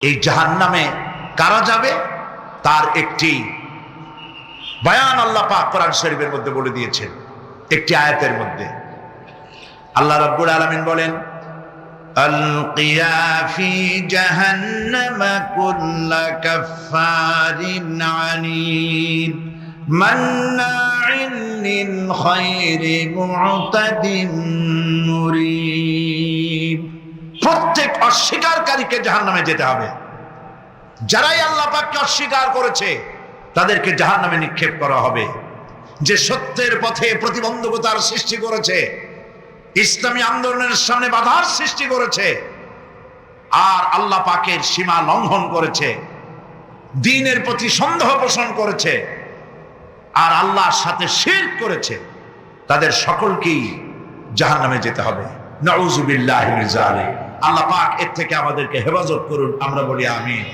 এই জাহান্নামে কারা যাবে তার একটি বয়ান আল্লাহ পাক কোরআন শরীফের মধ্যে বলে দিয়েছেন। একটি আয়াতের মধ্যে আল্লাহ রাব্বুল আলামিন বলেন, আলকিয়া ফি জাহান্নাম কুল্লা কাফফারিন আনিদ মান্নাইন লিল খায়রি মু'তাদিন মুরিব। প্রত্যেক অস্বীকারীকে জাহান্নামে যেতে হবে। যারাই আল্লাহ পাককে অস্বীকার করেছে তাদেরকে জাহান্নামে নিক্ষেপ করা হবে। যে সত্যের পথে প্রতিবন্ধকতার সৃষ্টি করেছে, ইসলামী আন্দোলনের সামনে বাধার সৃষ্টি করেছে, আর আল্লাহ পাকের সীমা লঙ্ঘন করেছে, দ্বীনের প্রতি সন্দেহ পোষণ করেছে, আর আল্লাহর সাথে শিরক করেছে, তাদের সকলকেই জাহান্নামে যেতে হবে। নাউযুবিল্লাহি মিন যালিক। আল্লাহ পাক এর থেকে আমাদেরকে হেফাজত করুন। আমরা বলি আমিন।